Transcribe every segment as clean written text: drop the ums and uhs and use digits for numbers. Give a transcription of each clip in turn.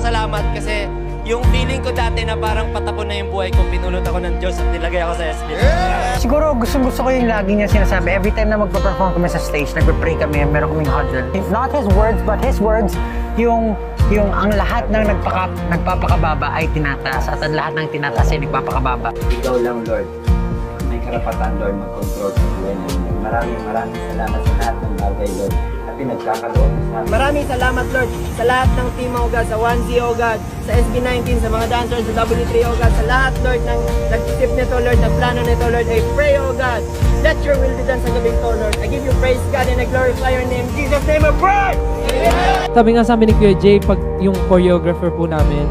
nagpapasalamat kasi yung feeling ko dati na parang patapon na yung buhay ko, pinulot ako ng Diyos at nilagay ako sa SB. Siguro gusto ko yung lagi niya sinasabi. Every time na magpa-perform kami sa stage, nagpe-pray kami, meron kaming huddle. Not his words, but his words, yung ang lahat ng nagpapakababa ay tinataas at ang lahat ng tinataas ay nagpapakababa. Ikaw lang, Lord. May karapatan, Lord, mag-control sa buhay namin. Maraming salamat sa lahat ng bagay, Lord. At pinagkakaloob sa amin. Maraming salamat, Lord, sa lahat ng team, O God, sa 1Z, O God, sa SB19, sa mga dancers, sa W3, O God, sa lahat, Lord, ng nag-tip nito, Lord, ng plano nito, Lord. I pray, O God, let your will be done sa gabing to, Lord. I give you praise, God, and I glorify your name. In Jesus' name, I pray! Sabi nga sa amin ni Kuya Jay, pag yung choreographer po namin,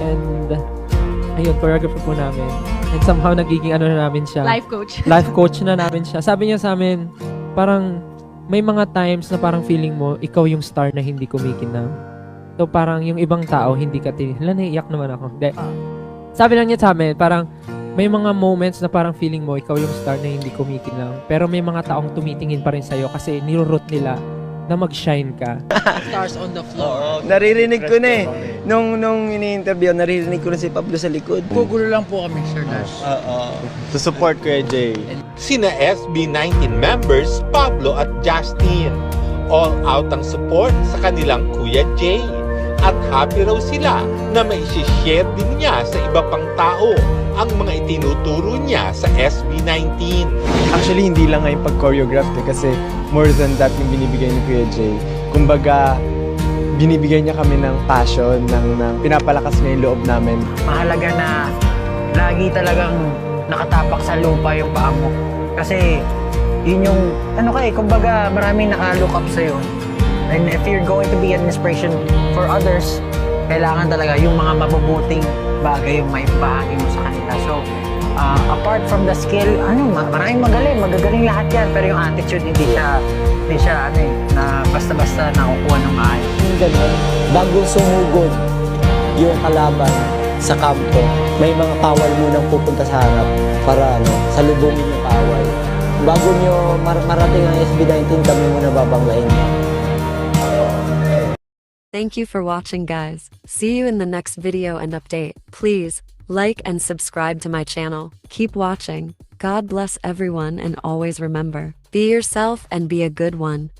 and ayun, choreographer po namin, and somehow nagiging ano na namin siya. Life coach. Life coach na namin siya. Sabi niya sa amin, parang may mga times na parang feeling mo, ikaw yung star na hindi kumikinang. So parang yung ibang tao, hindi ka hala, naiiyak naman ako. Sabi lang niya sa amin, parang may mga moments na parang feeling mo, ikaw yung star na hindi kumikinang. Pero may mga taong tumitingin pa rin sa'yo kasi nirurot nila na mag-shine ka. Stars on the floor. Naririnig ko na eh. Nung ini-interview, naririnig ko na si Pablo sa likod. Gugulo lang po kami, Sir Nash. To support Kuya Jay. Sina SB19 members Pablo at Justin. All out ang support sa kanilang Kuya Jay. At happy raw sila na mai-share din niya sa iba pang tao ang mga itinuturo niya sa SB19. Actually, hindi lang nga yung pag-choreograph kasi more than that yung binibigay ni Kuya Jay. Kumbaga, binibigay niya kami ng passion, ng pinapalakas niya yung loob namin. Mahalaga na lagi talagang nakatapak sa lupa yung paa mo. Kasi yun yung, kumbaga maraming naka-look up sa'yo. And if you're going to be an inspiration for others, kailangan talaga yung mga mabubuting bagay yung may bahagi mo sa kanila. So, apart from the skill, maraming magagaling lahat yan. Pero yung attitude, hindi siya na basta-basta nakukuha ng maayos. Yung ganun, bago sumugod yung kalaban sa kampo, may mga kawal munang pupunta sa harap para salubungin yung kawal. Bago nyo marating ang SB19, kami muna babanggain. Thank you for watching, guys. See you in the next video and update. Please like and subscribe to my channel. Keep watching. God bless everyone, and always remember, be yourself and be a good one.